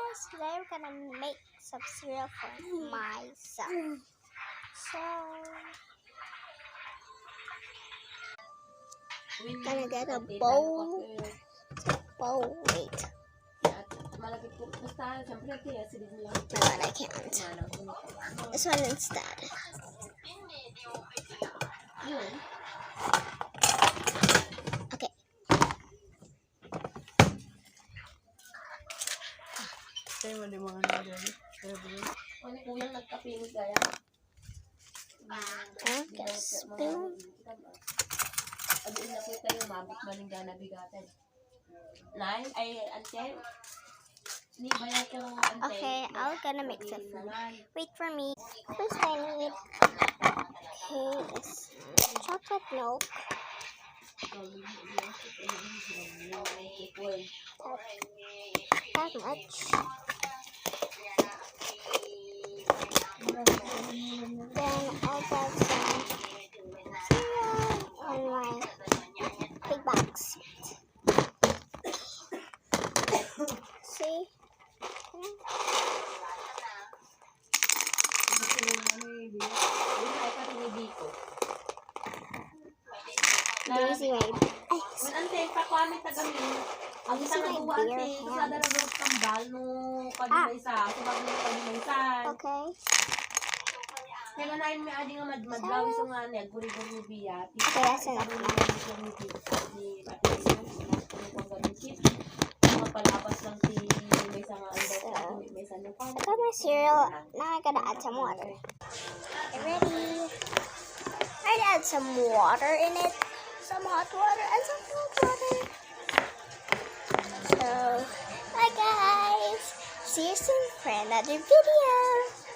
guys, today we're gonna make some cereal for myself. So gonna get a bowl. Wait. No, I can't. This one instead. Okay. Spoon. Okay, I'm gonna mix it. Wait for me. First I need this chocolate milk. That much. Then I'll get some cereal in my big box. See? Daisy Ray. Okay. Okay, that's enough. I got my cereal. Now I gotta add some water. Okay, ready? I add some water in it. Some hot water and some cold water. So, bye guys. See you soon for another video.